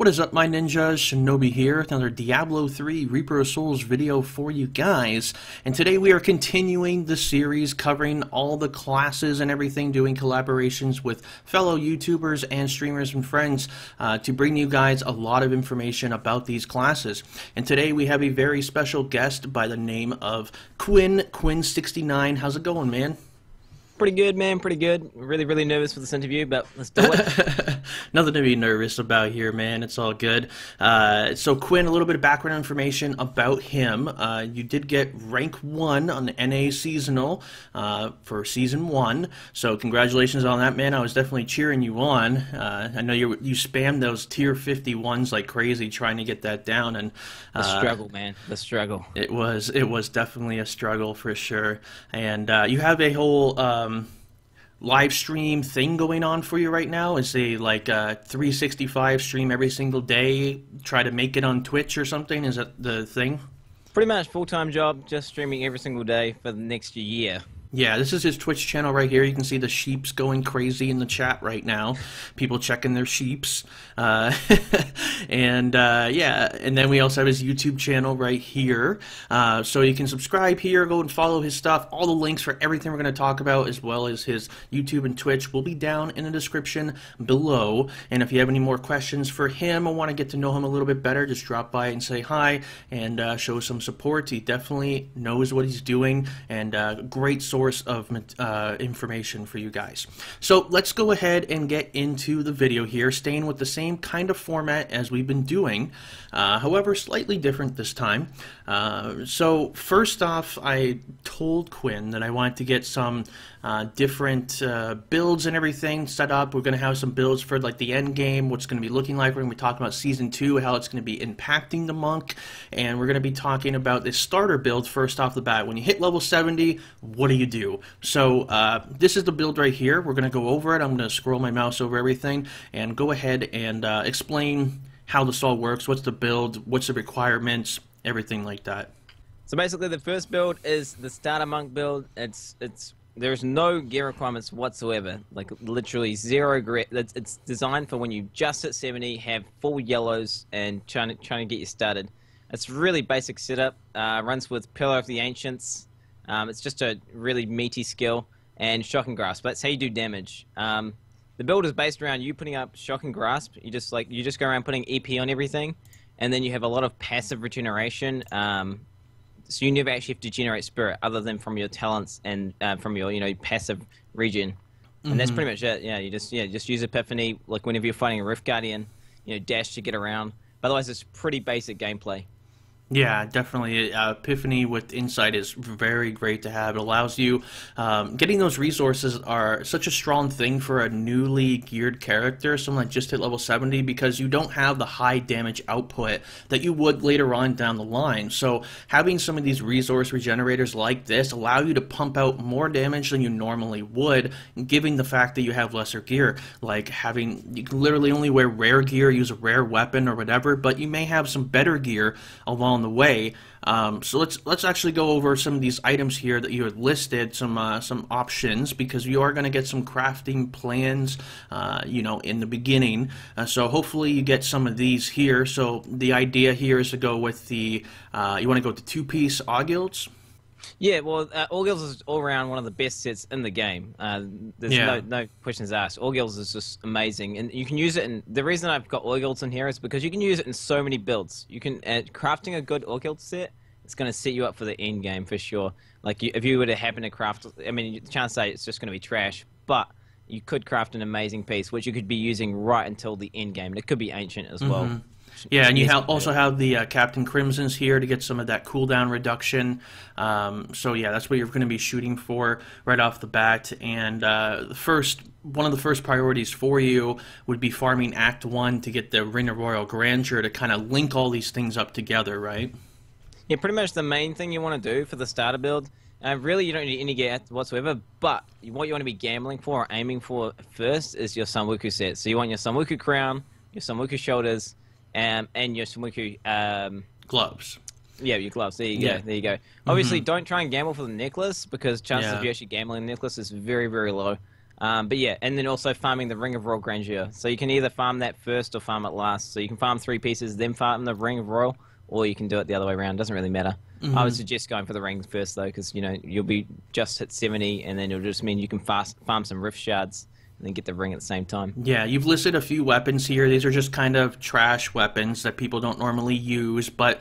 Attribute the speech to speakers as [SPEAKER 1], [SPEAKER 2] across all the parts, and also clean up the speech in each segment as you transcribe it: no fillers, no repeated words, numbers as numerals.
[SPEAKER 1] What is up, my ninjas? Shinobi here with another Diablo 3 Reaper of Souls video for you guys. And today we are continuing the series covering all the classes and everything, doing collaborations with fellow YouTubers and streamers and friends to bring you guys a lot of information about these classes. And today we have a very special guest by the name of Quin69. How's it going, man?
[SPEAKER 2] Pretty good, man. Pretty good. Really nervous for this interview, but let's do it.
[SPEAKER 1] Nothing to be nervous about here, man. It's all good. So, Quin, a little bit of background information about him. You did get rank 1 on the NA Seasonal for Season 1. So, congratulations on that, man. I was definitely cheering you on. I know you spammed those tier 51s like crazy trying to get that down. And
[SPEAKER 2] the struggle, man. The struggle.
[SPEAKER 1] It was definitely a struggle for sure. And you have a whole live stream thing going on for you right now? Is a like 365 stream every single day, try to make it on Twitch or something? Is that the thing?
[SPEAKER 2] Pretty much full-time job, just streaming every single day for the next year.
[SPEAKER 1] Yeah, this is his Twitch channel right here. You can see the sheeps going crazy in the chat right now. People checking their sheeps. Yeah, and then we also have his YouTube channel right here. So you can subscribe here, go and follow his stuff. All the links for everything we're going to talk about, as well as his YouTube and Twitch, will be down in the description below. And if you have any more questions for him or want to get to know him a little bit better, just drop by and say hi and show some support. He definitely knows what he's doing, and great source of information for you guys. So let's go ahead and get into the video here, staying with the same kind of format as we've been doing, however slightly different this time. So first off, I told Quin that I wanted to get some different builds and everything set up. We're going to have some builds for like the end game, what's going to be looking like. We're going to be talking about Season 2, how it's going to be impacting the monk, and we're going to be talking about this starter build first off the bat. When you hit level 70, what do you do? So this is the build right here. We're going to go over it. I'm going to scroll my mouse over everything and go ahead and explain how this all works, what's the build, what's the requirements, everything like that.
[SPEAKER 2] So basically the first build is the starter monk build. There's no gear requirements whatsoever, like literally zero gear. It's designed for when you just hit 70, have full yellows, and trying to get you started. It's really basic setup. Runs with Pillar of the Ancients. It's just a really meaty skill, and Shock and Grasp. That's how you do damage. The build is based around you putting up Shock and Grasp. You just go around putting EP on everything, and then you have a lot of passive regeneration. So you never actually have to generate spirit other than from your talents and from your passive regen. And that's pretty much it. Yeah, you just use Epiphany like whenever you're fighting a Rift Guardian, dash to get around. But otherwise, it's pretty basic gameplay.
[SPEAKER 1] Yeah, definitely. Epiphany with Insight is very great to have. It allows you, getting those resources are such a strong thing for a newly geared character, someone that just hit level 70, because you don't have the high damage output that you would later on down the line. So having some of these resource regenerators like this allow you to pump out more damage than you normally would, given the fact that you have lesser gear. Like you can literally only wear rare gear, use a rare weapon or whatever, but you may have some better gear along the way. So let's actually go over some of these items here that you had listed, some options, because you are going to get some crafting plans in the beginning. So hopefully you get some of these here. So the idea here is to go with the you want to go with the 2-piece Augils.
[SPEAKER 2] Yeah, well, Augils is all around one of the best sets in the game. There's no questions asked. Augils is just amazing, and you can use it. And the reason I've got Augils in here is because you can use it in so many builds. You can crafting a good Augil set, it's going to set you up for the end game for sure. Like if you were to happen to craft, I mean, the chance say it's just going to be trash, but you could craft an amazing piece, which you could be using right until the end game. And it could be ancient as well.
[SPEAKER 1] Yeah, and you also have the Captain Crimsons here to get some of that cooldown reduction. So yeah, that's what you're going to be shooting for right off the bat. And one of the first priorities for you would be farming Act 1 to get the Ring of Royal Grandeur to kind of link all these things up together, right?
[SPEAKER 2] Yeah, pretty much the main thing you want to do for the starter build. Really, you don't need any gear whatsoever, but what you want to be gambling for or aiming for first is your Samwuku set. So you want your Samwuku crown, your Samwuku shoulders, and your Samwuku
[SPEAKER 1] gloves.
[SPEAKER 2] Yeah, your gloves. There you go. There you go. Obviously, don't try and gamble for the necklace, because chances of you actually gambling the necklace is very, very low. But yeah, and then also farming the Ring of Royal Grandeur. So you can either farm that first or farm it last. So you can farm 3 pieces, then farm the Ring of Royal, or you can do it the other way around. Doesn't really matter. I would suggest going for the rings first though, because you'll be just hit 70, and then it'll just mean you can farm some rift shards and then get the ring at the same time.
[SPEAKER 1] Yeah, you've listed a few weapons here. These are just kind of trash weapons that people don't normally use, but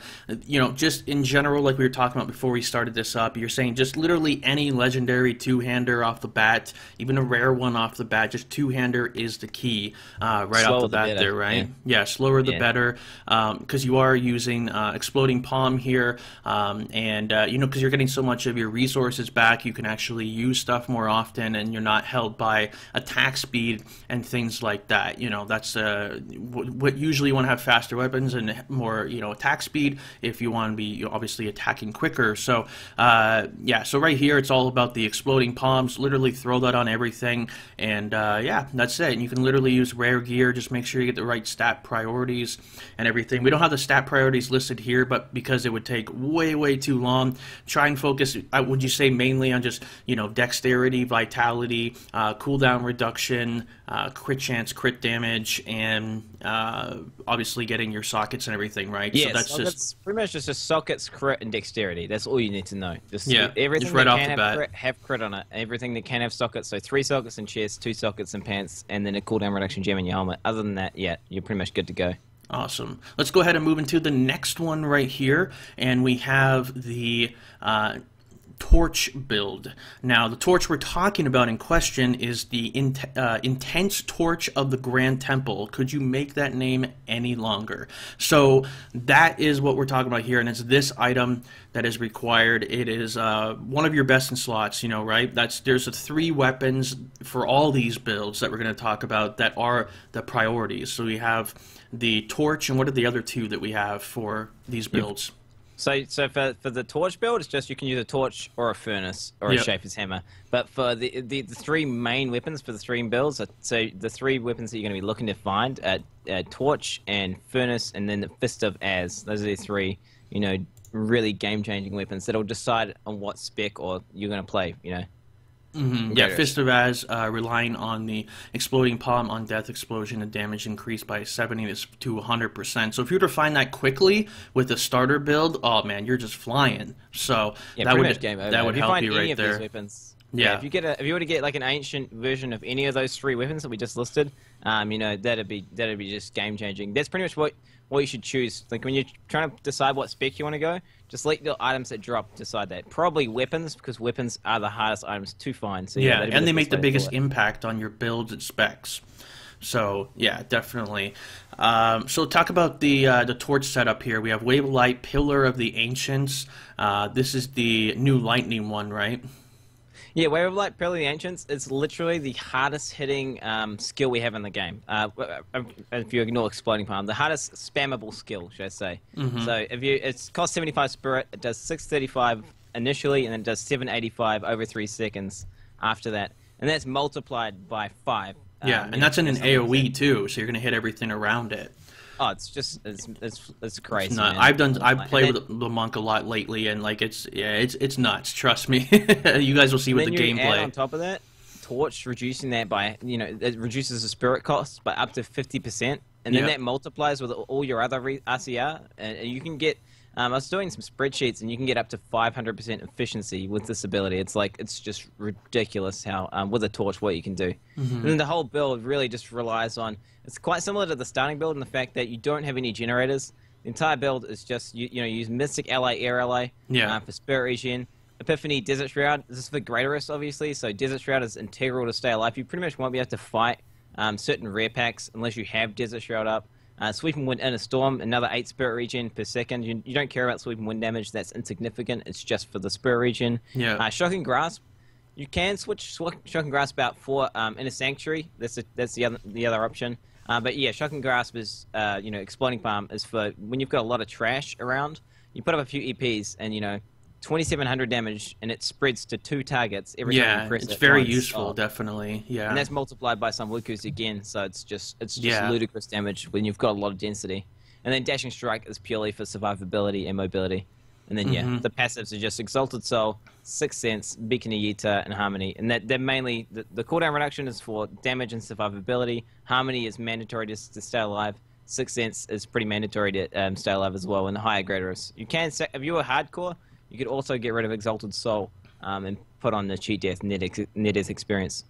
[SPEAKER 1] just in general, like we were talking about before we started this up, you're saying just literally any legendary two-hander off the bat, even a rare one off the bat, just two-hander is the key right off the bat there, right? Yeah, slower the better, because you are using Exploding Palm here, and because you're getting so much of your resources back, you can actually use stuff more often, and you're not held by attack speed and things like that. That's what usually you want to have faster weapons and more attack speed if you want to be obviously attacking quicker. So yeah, so right here it's all about the Exploding Palms. Literally throw that on everything, and yeah, that's it. And you can literally use rare gear. Just make sure you get the right stat priorities and everything. We don't have the stat priorities listed here, but because it would take way too long, try and focus, would you say, mainly on just dexterity, vitality, cooldown reduction, crit chance, crit damage, and obviously getting your sockets and everything, right?
[SPEAKER 2] Yeah,
[SPEAKER 1] so that's
[SPEAKER 2] just pretty much just sockets, crit, and dexterity. That's all you need to know. Everything
[SPEAKER 1] just right
[SPEAKER 2] that
[SPEAKER 1] off
[SPEAKER 2] can
[SPEAKER 1] the bat.
[SPEAKER 2] have crit on it. Everything that can have sockets, so 3 sockets in chest, 2 sockets in pants, and then a cooldown reduction gem in your helmet. Other than that, yeah, you're pretty much good to go.
[SPEAKER 1] Awesome. Let's go ahead and move into the next one right here, and we have the torch build. Now, the torch we're talking about in question is the Intense Torch of the Grand Temple. Could you make that name any longer? So that is what we're talking about here, and it's this item that is required. It is one of your best in slots, right? There's 3 weapons for all these builds that we're going to talk about that are the priorities. So we have the torch, and what are the other 2 that we have for these builds?
[SPEAKER 2] So for the torch build, it's just you can use a torch or a furnace or a Shaper's Hammer. But for the 3 main weapons for the 3 builds, so the 3 weapons that you're going to be looking to find are torch and furnace, and then the Fist of Az. Those are the 3, really game-changing weapons that'll decide on what spec or you're going to play.
[SPEAKER 1] Yeah, Fist of Az, relying on the Exploding Palm on death explosion and damage increased by 70 to 100%. So if you were to find that quickly with the starter build, oh man, you're just flying. So
[SPEAKER 2] yeah,
[SPEAKER 1] that would
[SPEAKER 2] help you
[SPEAKER 1] right there.
[SPEAKER 2] These weapons,
[SPEAKER 1] yeah,
[SPEAKER 2] if you were to get like an ancient version of any of those 3 weapons that we just listed, that'd be just game changing. That's pretty much what you should choose. Like when you're trying to decide what spec you want to go, just let the items that drop decide that. Probably weapons, because weapons are the hardest items to find. So
[SPEAKER 1] yeah, and they make the biggest impact on your builds and specs. So yeah, definitely. So talk about the torch setup here. We have Wave of Light, Pillar of the Ancients. This is the new lightning one, right?
[SPEAKER 2] Yeah, Wave of Light, Pillar of the Ancients is literally the hardest hitting skill we have in the game. If you ignore Exploding Palm, the hardest spammable skill, should I say. So it costs 75 spirit, it does 635 initially, and then it does 785 over 3 seconds after that. And that's multiplied by 5.
[SPEAKER 1] Yeah, and that's in an AoE too, so you're going to hit everything around it.
[SPEAKER 2] Oh, it's just it's crazy.
[SPEAKER 1] It's not. I've played with the monk a lot lately, and like it's nuts. Trust me. You guys will see with the gameplay.
[SPEAKER 2] On top of that, torch reducing that by it reduces the spirit cost by up to 50%, and then that multiplies with all your other RCR, and you can get. I was doing some spreadsheets, and you can get up to 500% efficiency with this ability. It's just ridiculous how with a torch what you can do. And then the whole build really just relies on. It's quite similar to the starting build in the fact that you don't have any generators. The entire build is just you use Mystic Ally, Air Ally for Spirit Regen. Epiphany, Desert Shroud. This is for Greaterist, obviously. So Desert Shroud is integral to stay alive. You pretty much won't be able to fight certain rare packs unless you have Desert Shroud up. Sweeping Wind in a Storm, another 8 Spirit Regen per second. You don't care about Sweeping Wind damage. That's insignificant. It's just for the Spirit Regen. Yeah. Shocking Grasp. You can switch Shocking Grasp out for Inner Sanctuary. That's the other option. But yeah, Shocking Grasp is, Exploding Palm is for when you've got a lot of trash around. You put up a few EPs and, 2,700 damage, and it spreads to 2 targets every time you press it.
[SPEAKER 1] Yeah, it's very useful, definitely. Yeah,
[SPEAKER 2] and that's multiplied by some Wukus again, so it's just ludicrous damage when you've got a lot of density. And then Dashing Strike is purely for survivability and mobility. And then yeah, the passives are just Exalted Soul, Sixth Sense, Beacon of Yita, and Harmony. And they're mainly the cooldown reduction is for damage and survivability. Harmony is mandatory to stay alive. Sixth Sense is pretty mandatory to stay alive as well. And the higher graders, you can if you were hardcore, you could also get rid of Exalted Soul and put on the cheat death near death experience.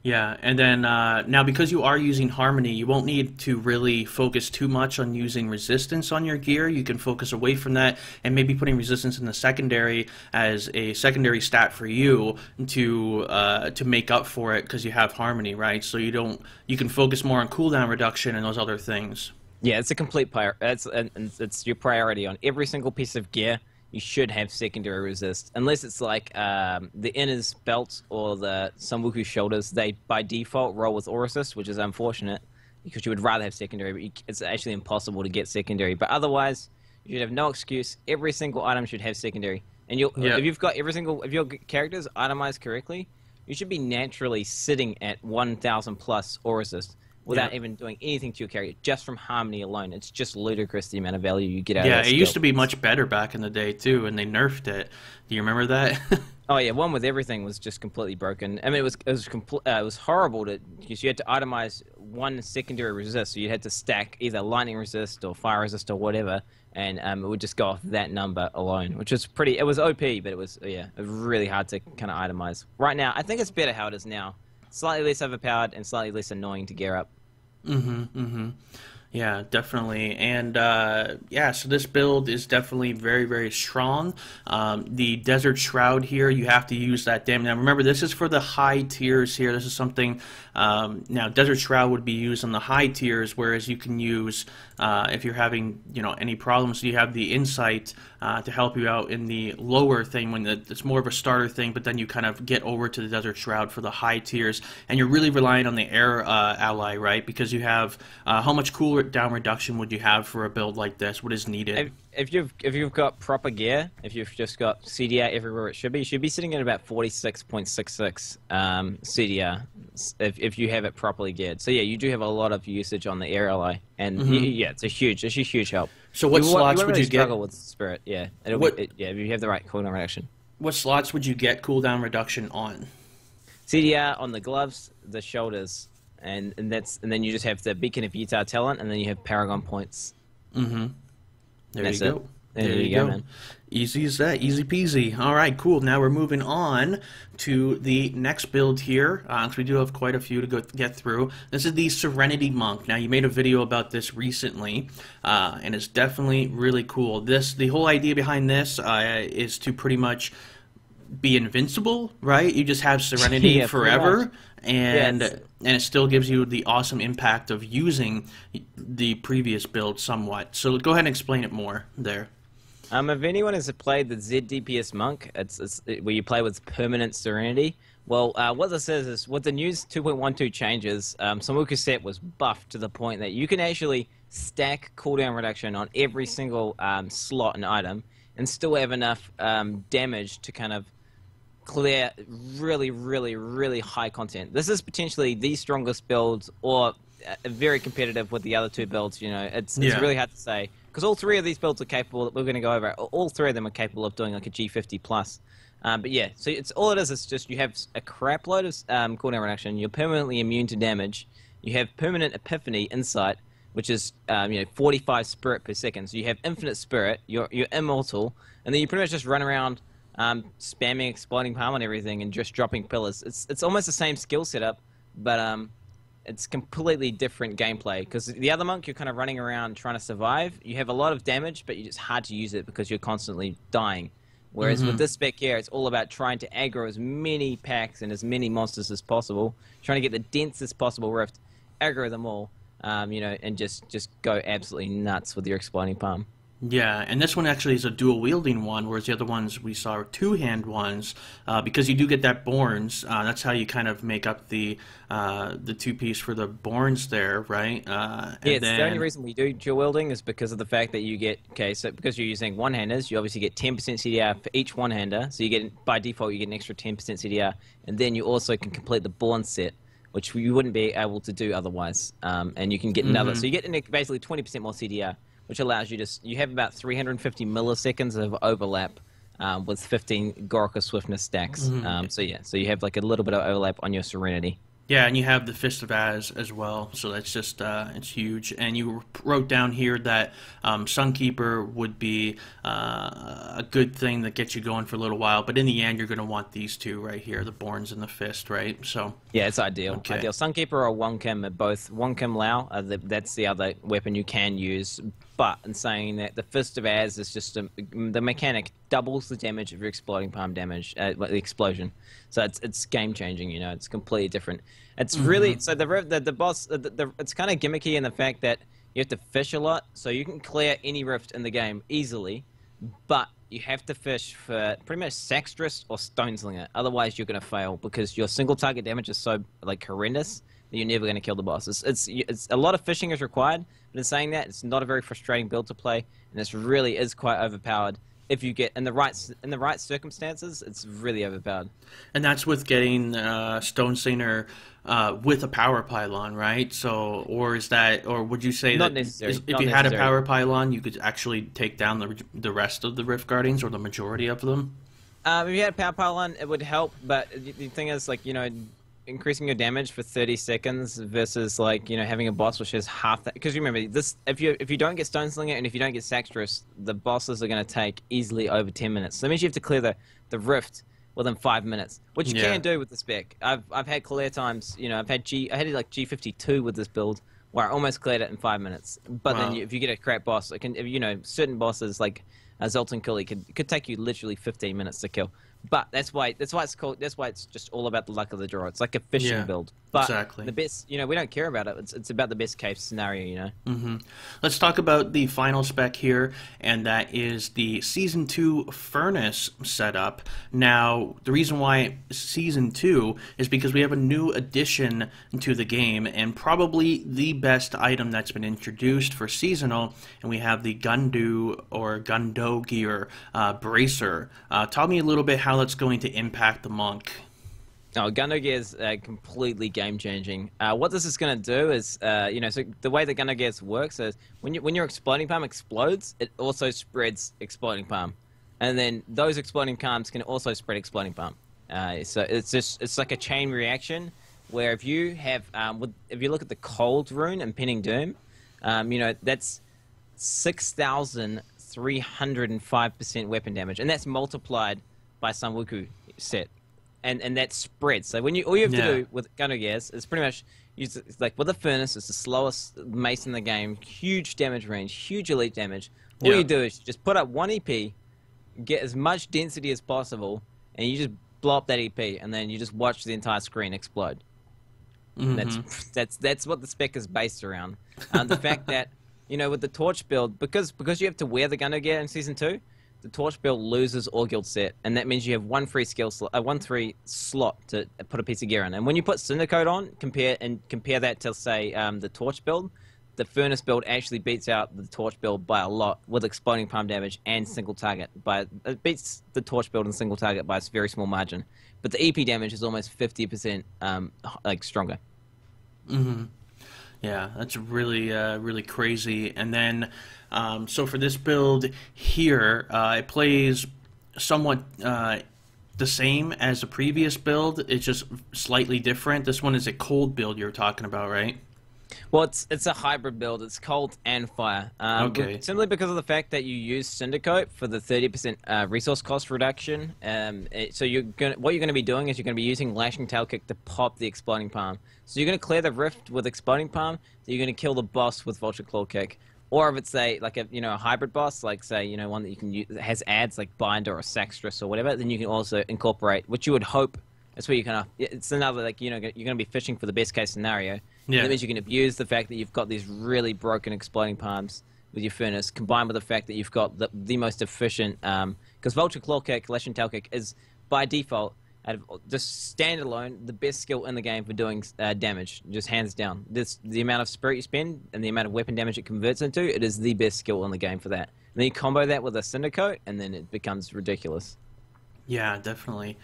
[SPEAKER 1] Yeah, and then now because you are using Harmony, you won't need to really focus too much on using Resistance on your gear. You can focus away from that and maybe putting Resistance in the secondary as a secondary stat for you to make up for it because you have Harmony, right? So you can focus more on cooldown reduction and those other things.
[SPEAKER 2] Yeah, it's a complete it's your priority on every single piece of gear. You should have secondary resist, unless it's like the Inner's belt or the Sambuku shoulders. They by default roll with Aura Assist, which is unfortunate because you would rather have secondary, but it's actually impossible to get secondary. But otherwise, you should have no excuse. Every single item should have secondary, and if you've got if your characters itemized correctly, you should be naturally sitting at 1,000 plus Aura Assist. Without even doing anything to your character, just from Harmony alone. It's just ludicrous the amount of value you get out of that skill.
[SPEAKER 1] Yeah, it used to be much better back in the day, too, and they nerfed it. Do you remember that?
[SPEAKER 2] Oh, yeah, one with everything was just completely broken. I mean, it was horrible because you had to itemize one secondary resist, so you had to stack either lightning resist or fire resist or whatever, and it would just go off that number alone, which was it was OP, but it was really hard to kind of itemize. Right now, I think it's better how it is now. Slightly less overpowered and slightly less annoying to gear up.
[SPEAKER 1] Yeah, definitely. And yeah, so this build is definitely very, very strong. The Desert Shroud here, you have to use that damage. Now remember, this is for the high tiers here. This is something, now Desert Shroud would be used on the high tiers, whereas you can use, if you're having, any problems, you have the Insight to help you out in the lower thing when it's more of a starter thing, but then you kind of get over to the Desert Shroud for the high tiers, and you're really relying on the air ally, right? Because you have, how much cooldown reduction would you have for a build like this? What is needed?
[SPEAKER 2] If you've got proper gear, if you've just got CDR everywhere it should be, you should be sitting at about 46.66 CDR if you have it properly geared. So yeah, you do have a lot of usage on the air ally, and yeah, it's a huge help.
[SPEAKER 1] So what slots would you get?
[SPEAKER 2] Struggle with Spirit, yeah. If you have the right cooldown reduction.
[SPEAKER 1] What slots would you get cooldown reduction on?
[SPEAKER 2] CDR on the gloves, the shoulders, and then you just have the Beacon of Yita talent, and then you have Paragon points.
[SPEAKER 1] There you go.
[SPEAKER 2] There you go, man.
[SPEAKER 1] Easy as that. Easy peasy. All right, cool. Now we're moving on to the next build here, because we do have quite a few to get through. This is the Serenity Monk. Now, you made a video about this recently, and it's definitely really cool. The whole idea behind this is to pretty much be invincible, right? You just have Serenity forever, and it still gives you the awesome impact of using the previous build somewhat. So go ahead and explain it more there.
[SPEAKER 2] If anyone has played the ZDPS Monk, it's where you play with permanent Serenity. Well, what this is with the news 2.12 changes, Sambuku set was buffed to the point that you can actually stack cooldown reduction on every single slot and item and still have enough damage to kind of clear really high content. This is potentially the strongest build, or very competitive with the other two builds. It's really hard to say, because all three of these builds are capable, we're going to go over, all three of them are capable of doing like a G50 plus. But yeah, so all it is just you have a crap load of cooldown reduction, you're permanently immune to damage, you have permanent Epiphany Insight, which is 45 spirit per second, so you have infinite spirit, you're immortal, and then you pretty much just run around spamming Exploding Palm and everything and just dropping pillars. It's almost the same skill setup, but it's completely different gameplay, because the other monk, you're kind of running around trying to survive. You have a lot of damage, but it's hard to use it because you're constantly dying. Whereas with this spec here, it's all about trying to aggro as many packs and as many monsters as possible, trying to get the densest possible rift, aggro them all, and just go absolutely nuts with your Exploding Palm.
[SPEAKER 1] Yeah, and this one actually is a dual-wielding one, whereas the other ones we saw are two-hand ones, because you do get that Borns. That's how you kind of make up the two-piece for the Borns there, right?
[SPEAKER 2] The only reason we do dual-wielding is because of the fact that you get, so because you're using one-handers, you obviously get 10% CDR for each one-hander, so you get, by default, you get an extra 10% CDR, and then you also can complete the Born set, which you wouldn't be able to do otherwise, and you can get another, so you get basically 20% more CDR. which allows you to you have about 350 milliseconds of overlap with 15 Goroka swiftness stacks. So yeah, so you have like a little bit of overlap on your Serenity.
[SPEAKER 1] Yeah, and you have the Fist of Az as well, so that's just, it's huge. And you wrote down here that Sunkeeper would be a good thing that gets you going for a little while, but in the end, you're going to want these two right here, the Borns and the Fist, right? So
[SPEAKER 2] yeah, it's ideal.
[SPEAKER 1] okay.
[SPEAKER 2] Ideal. Sunkeeper or Wonkim are both. Wonkim Lao, that's the other weapon you can use. But in saying that, the Fist of Az is just the mechanic doubles the damage of your exploding palm damage, the explosion. So it's game changing. You know, it's completely different. It's really so the boss. It's kind of gimmicky in the fact that you have to fish a lot, so you can clear any rift in the game easily, but you have to fish for pretty much Saxtress or Stoneslinger. Otherwise, you're going to fail because your single target damage is so like horrendous that you're never going to kill the boss. It's a lot of fishing is required, but in saying that, it's not a very frustrating build to play, and this really is quite overpowered. If you get in the right circumstances, it's really overpowered.
[SPEAKER 1] And that's with getting Stoneslinger with a power pylon, right? So, or is that, or would you say
[SPEAKER 2] Not
[SPEAKER 1] that
[SPEAKER 2] necessary.
[SPEAKER 1] if
[SPEAKER 2] Not
[SPEAKER 1] you had a
[SPEAKER 2] necessary.
[SPEAKER 1] power pylon, you could actually take down the rest of the Rift Guardians or the majority of them?
[SPEAKER 2] If you had a power pylon, it would help, but the thing is, like, you know, increasing your damage for 30 seconds versus, like, you know, having a boss which is half that. Because remember, this if you don't get Stoneslinger and if you don't get Saxtress, the bosses are going to take easily over 10 minutes. So that means you have to clear the rift within 5 minutes, which you can do with the spec. I've had clear times, you know, I had it like G52 with this build where I almost cleared it in 5 minutes. But then if you get a crap boss, it can, you know, certain bosses like Zoltan Kuli could take you literally 15 minutes to kill. But that's why it's called. That's why it's just all about the luck of the draw. It's like a fishing build. But
[SPEAKER 1] exactly.
[SPEAKER 2] The best, you know, we don't care about it. It's about the best case scenario, you know.
[SPEAKER 1] Let's talk about the final spec here, and that is the Season 2 Furnace setup. Now, the reason why Season 2 is because we have a new addition to the game, and probably the best item that's been introduced for Seasonal, and we have the Gundu or Gundo Gear Bracer. Tell me a little bit how that's going to impact the Monk.
[SPEAKER 2] Oh, Gundo Gear is completely game-changing. What this is going to do is, you know, so the way that Gundo Gear works is when your exploding palm explodes, it also spreads exploding palm, and then those exploding palms can also spread exploding palm. So it's like a chain reaction where if you have, if you look at the cold rune and Penning Doom, you know, that's 6,305% weapon damage, and that's multiplied by Sanwoku set. And that spreads. So when all you have to do with Gundo Gears is pretty much use like with the Furnace. It's the slowest mace in the game. Huge damage range, huge elite damage. All you do is just put up 1 EP, get as much density as possible, and you just blow up that EP, and then you just watch the entire screen explode. That's what the spec is based around. The fact that, you know, with the torch build, because you have to wear the Gundo Gear in Season 2. The torch build loses all guild set, and that means you have one free slot to put a piece of gear in. And when you put Syndicate on, compare that to say the torch build, the Furnace build actually beats out the torch build by a lot with exploding palm damage and single target. It beats the torch build and single target by a very small margin, but the EP damage is almost 50% like stronger.
[SPEAKER 1] Yeah, that's really really crazy. And then, so for this build here, it plays somewhat the same as the previous build. It's just slightly different. This one is a cold build you're talking about, right?
[SPEAKER 2] Well, it's a hybrid build. It's cold and fire.
[SPEAKER 1] Okay.
[SPEAKER 2] Simply because of the fact that you use Syndicate for the 30% resource cost reduction. So what you're gonna be doing is you're gonna be using Lashing Tail Kick to pop the Exploding Palm. So you're gonna clear the rift with Exploding Palm. So you're gonna kill the boss with Vulture Claw Kick. Or if it's a hybrid boss, like say one that you can use that has adds like Binder or Saxtress or whatever, then you can also incorporate, which you would hope. That's where you kind of. It's another you're going to be fishing for the best case scenario. Yeah. That means you can abuse the fact that you've got these really broken exploding palms with your Furnace, combined with the fact that you've got the most efficient. Because Vulture Claw Kick, Lashing Tail Kick is by default, out of just standalone, the best skill in the game for doing damage, just hands down. The amount of spirit you spend and the amount of weapon damage it converts into, it is the best skill in the game for that. And then you combo that with a Syndicate, and then it becomes ridiculous.
[SPEAKER 1] Yeah, definitely.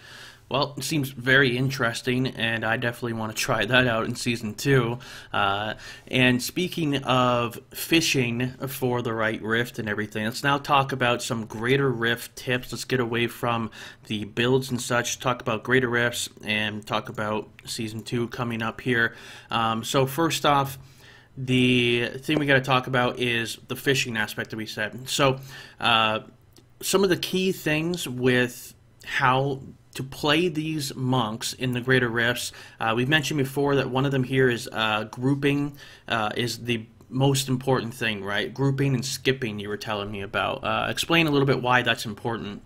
[SPEAKER 1] Well, it seems very interesting, and I definitely want to try that out in Season 2. And speaking of fishing for the right rift and everything, let's now talk about some Greater Rift tips. Let's get away from the builds and such, talk about Greater Rifts, and talk about Season 2 coming up here. So first off, the thing we got to talk about is the fishing aspect that we said. So some of the key things with how to play these monks in the Greater Rifts. We've mentioned before that one of them here is grouping is the most important thing, right? Grouping and skipping you were telling me about. Explain a little bit why that's important.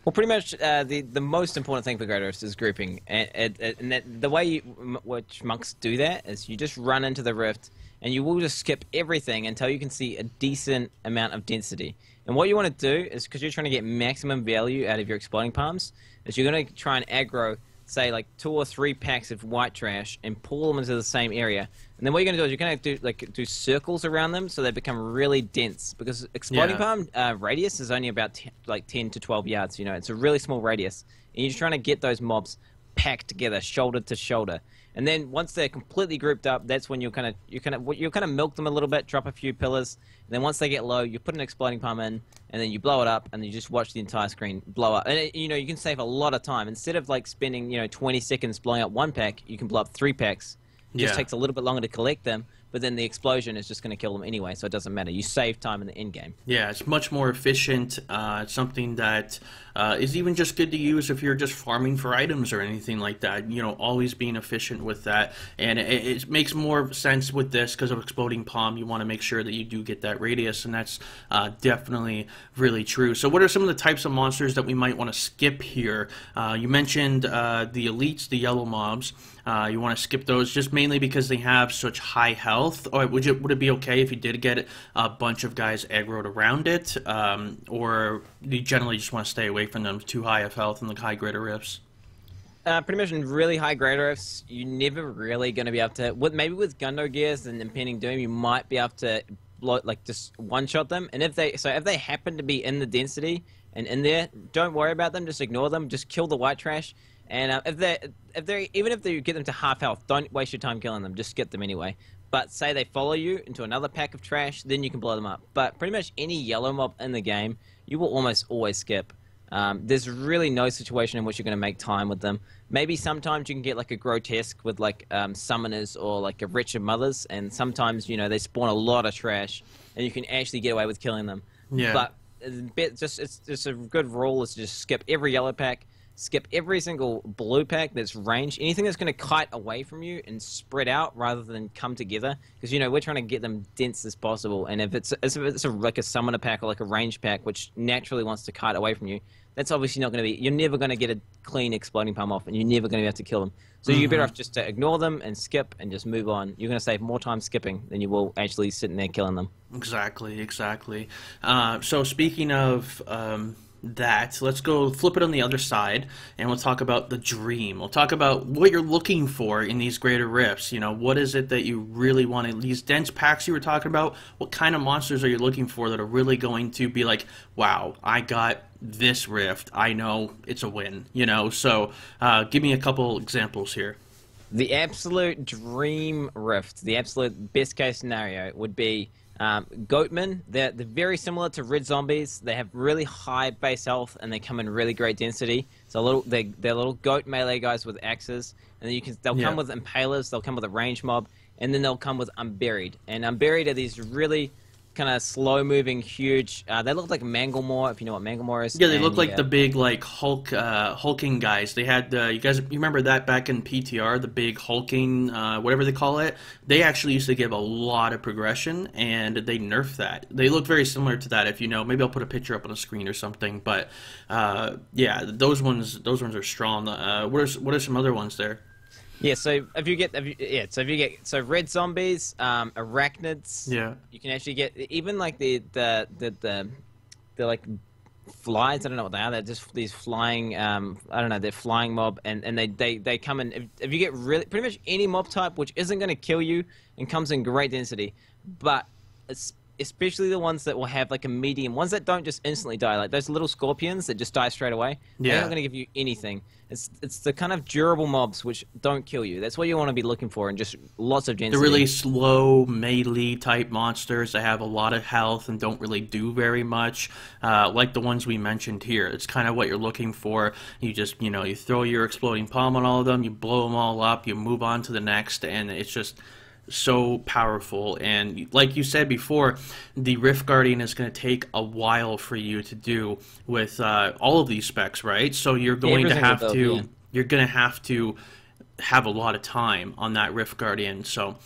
[SPEAKER 2] Well, pretty much the most important thing for Greater Rifts is grouping, and the way which monks do that is you just run into the rift, and you will just skip everything until you can see a decent amount of density. And what you want to do is, because you're trying to get maximum value out of your exploding palms, is you're going to try and aggro, say, like 2 or 3 packs of white trash and pull them into the same area. And then what you're going to do is you're going to do circles around them so they become really dense. Because exploding palm radius is only about 10 to 12 yards. You know, it's a really small radius, and you're just trying to get those mobs packed together, shoulder to shoulder. And then once they're completely grouped up, that's when you kind of milk them a little bit, drop a few pillars, and then once they get low, you put an exploding palm in, and then you blow it up, and you just watch the entire screen blow up. And you know, you can save a lot of time. Instead of like spending 20 seconds blowing up 1 pack, you can blow up 3 packs. It just takes a little bit longer to collect them, but then the explosion is just going to kill them anyway, so it doesn't matter. You save time in the end game.
[SPEAKER 1] Yeah, it's much more efficient. It's something that is even just good to use if you're just farming for items or anything like that. You know, always being efficient with that. And it makes more sense with this because of Exploding Palm. You want to make sure that you do get that radius, and that's definitely really true. So what are some of the types of monsters that we might want to skip here? You mentioned the elites, the yellow mobs. You want to skip those just mainly because they have such high health. Or would it be okay if you did get a bunch of guys aggroed around it, or you generally just want to stay away from them too high of health in the high Greater Rifts?
[SPEAKER 2] Pretty much in really high Greater Rifts, you're never really going to be able to. Maybe with Gundo Gears and Impending Doom, you might be able to just one-shot them. And if they happen to be in the density and in there, don't worry about them. Just ignore them. Just kill the white trash. And even if you get them to half health, don't waste your time killing them. Just skip them anyway. But say they follow you into another pack of trash, then you can blow them up. But pretty much any yellow mob in the game, you will almost always skip. There's really no situation in which you're going to make time with them. Maybe sometimes you can get like a grotesque with like summoners or like a wretched mothers, and sometimes they spawn a lot of trash, and you can actually get away with killing them.
[SPEAKER 1] Yeah.
[SPEAKER 2] But it's just a good rule is to just skip every yellow pack. Skip every single blue pack that's ranged. Anything that's going to kite away from you and spread out rather than come together. Because, we're trying to get them dense as possible. And if it's like a summoner pack or like a range pack, which naturally wants to kite away from you, that's obviously not going to be... You're never going to get a clean exploding palm off, and you're never going to be able to kill them. So you're better off just to ignore them and skip and just move on. You're going to save more time skipping than you will actually sitting there killing them.
[SPEAKER 1] Exactly. So speaking of... let's go flip it on the other side, and we'll talk about the dream. We'll talk about what you're looking for in these Greater Rifts. What is it that you really want in these dense packs you were talking about? What kind of monsters are you looking for that are really going to be like, wow, I got this rift, I know it's a win. So give me a couple examples here.
[SPEAKER 2] The absolute dream rift, the absolute best case scenario would be Goatmen. They're very similar to red zombies. They have really high base health, and they come in really great density. So they're little goat melee guys with axes, and then they'll come with impalers. They'll come with a range mob, and then they'll come with unburied. And unburied are these really kind of slow-moving, huge. They look like Manglemore, if you know what Manglemore is.
[SPEAKER 1] Yeah, they look like the big hulking guys. They had you remember that back in PTR, the big hulking whatever they call it. They actually used to give a lot of progression, and they nerfed that. They look very similar to that. If maybe I'll put a picture up on the screen or something. But yeah, those ones are strong. What are some other ones there?
[SPEAKER 2] Yeah, so if you get red zombies, arachnids, you can actually get even like the like flies. I don't know what they are. They're just these flying. I don't know. They're flying mob, and they come in. If you get pretty much any mob type which isn't going to kill you and comes in great density, but especially the ones that will have like a medium, ones that don't just instantly die, like those little scorpions that just die straight away.
[SPEAKER 1] Yeah.
[SPEAKER 2] They're not going to give you anything. It's the kind of durable mobs which don't kill you. That's what you want to be looking for, and just lots of density.
[SPEAKER 1] The really slow melee type monsters that have a lot of health and don't really do very much, like the ones we mentioned here. It's kind of what you're looking for. You just, you throw your exploding palm on all of them, you blow them all up, you move on to the next, and it's just so powerful. And like you said before, the Rift Guardian is going to take a while for you to do with all of these specs, right? So you're going to have to have a lot of time on that Rift Guardian. So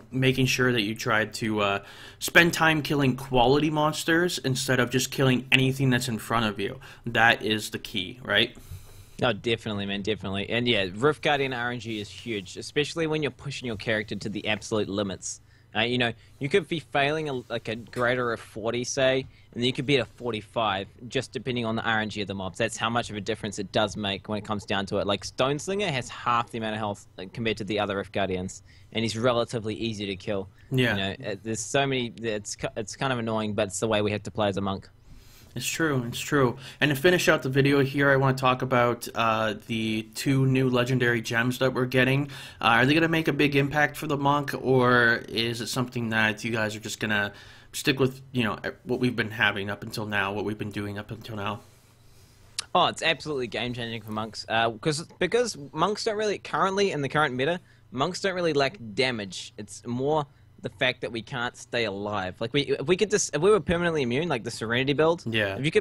[SPEAKER 1] making sure that you try to spend time killing quality monsters instead of just killing anything that's in front of you. That is the key, right?
[SPEAKER 2] No, definitely, man, definitely. And yeah, Rift Guardian RNG is huge, especially when you're pushing your character to the absolute limits. You could be failing like a greater of 40, say, and then you could be at a 45, just depending on the RNG of the mobs. That's how much of a difference it does make when it comes down to it. Like, Stone Slinger has half the amount of health compared to the other Rift Guardians, and he's relatively easy to kill.
[SPEAKER 1] Yeah.
[SPEAKER 2] There's so many, it's kind of annoying, but it's the way we have to play as a monk.
[SPEAKER 1] It's true, it's true. And to finish out the video here, I want to talk about the 2 new legendary gems that we're getting. Are they going to make a big impact for the monk, or is it something that you guys are just going to stick with, what we've been having up until now, what we've been doing up until now?
[SPEAKER 2] Oh, it's absolutely game-changing for monks, because monks don't really, currently in the current meta, monks don't really lack damage. It's more the fact that we can't stay alive. Like if we were permanently immune, like the Serenity build.
[SPEAKER 1] Yeah.
[SPEAKER 2] If you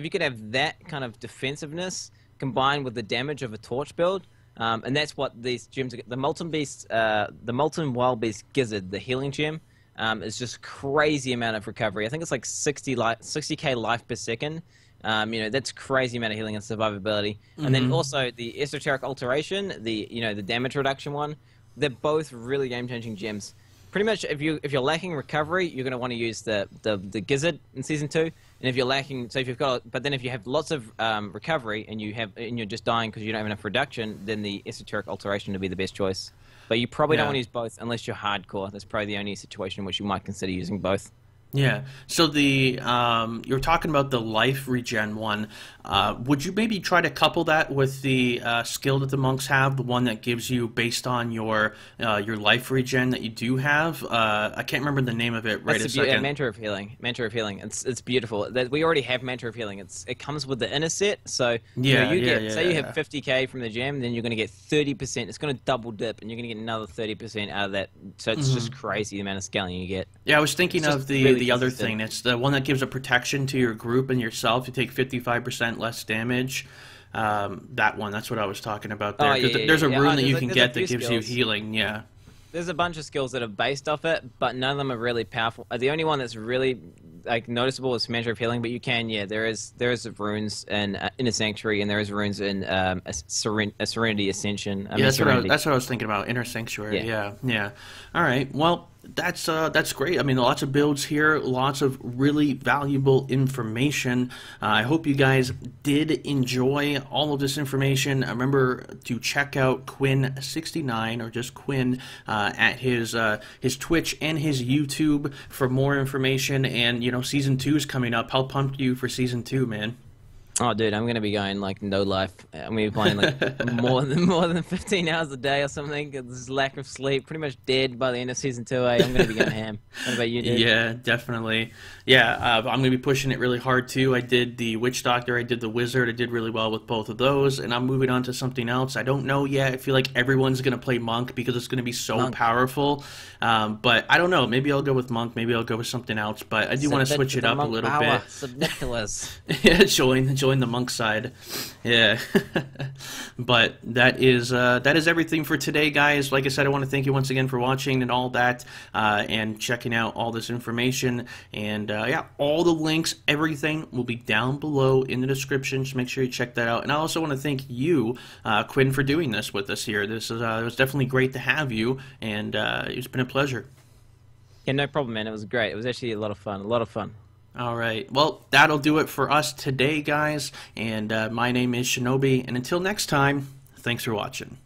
[SPEAKER 2] could have that kind of defensiveness combined with the damage of a torch build, and that's what these gems are. The Molten Beast, the Molten Wild Beast Gizzard, the healing gem, is just crazy amount of recovery. I think it's like 60k life per second. That's crazy amount of healing and survivability. And then also the Esoteric Alteration, the damage reduction one. They're both really game-changing gems. Pretty much, if you're lacking recovery, you're going to want to use the Gizzard in Season 2. And if you're lacking, so if you've got, but then if you have lots of recovery and you're just dying because you don't have enough reduction, then the Esoteric Alteration would be the best choice. But you probably don't want to use both unless you're hardcore. That's probably the only situation in which you might consider using both.
[SPEAKER 1] Yeah. So you're talking about the life regen one. Would you maybe try to couple that with the skill that the monks have, the one that gives you based on your life regen that you do have? I can't remember the name of it right a second.
[SPEAKER 2] Mentor of Healing. Mentor of Healing. It's beautiful. We already have Mentor of Healing. It comes with the inner set. So you have 50k from the gem, then you're going to get 30%. It's going to double dip, and you're going to get another 30% out of that. So it's just crazy the amount of scaling you get.
[SPEAKER 1] Yeah, I was thinking of the other thing. It's the one that gives a protection to your group and yourself. You take 55% less damage. That one, that's what I was talking about there. There's a rune that you can get that gives you healing. Yeah.
[SPEAKER 2] There's a bunch of skills that are based off it, but none of them are really powerful. The only one that's really noticeable is Mentor of Healing, but you can, there is runes in Inner Sanctuary, and there is runes in Serenity Ascension.
[SPEAKER 1] That's what I was thinking about, Inner Sanctuary. Yeah. All right. Well, that's great. I mean, lots of builds here, lots of really valuable information. I hope you guys did enjoy all of this information. Remember to check out Quin69, or just Quin, at his Twitch and his YouTube for more information. And Season 2 is coming up. How pumped are you for Season 2, man?
[SPEAKER 2] Oh, dude, I'm gonna be going like no life. I'm gonna be playing like more than 15 hours a day or something. There's lack of sleep, pretty much dead by the end of Season 2A. I'm gonna be going ham. What about you, dude?
[SPEAKER 1] Yeah, definitely. Yeah, I'm gonna be pushing it really hard too. I did the Witch Doctor, I did the Wizard. I did really well with both of those, and I'm moving on to something else. I don't know yet. I feel like everyone's gonna play Monk because it's gonna be so powerful. But I don't know. Maybe I'll go with Monk. Maybe I'll go with something else. But I do want to switch it up a little bit.
[SPEAKER 2] Submit to us.
[SPEAKER 1] Yeah, join the monk side. Yeah. But that is everything for today, guys. Like I said, I want to thank you once again for watching and all that, and checking out all this information. And yeah, all the links, everything will be down below in the description. Just make sure you check that out. And I also want to thank you, Quinn, for doing this with us here. This is it was definitely great to have you, and it's been a pleasure.
[SPEAKER 2] Yeah, no problem, man. It was great. It was actually a lot of fun.
[SPEAKER 1] All right. Well, that'll do it for us today, guys. And my name is Shinobi. And until next time, thanks for watching.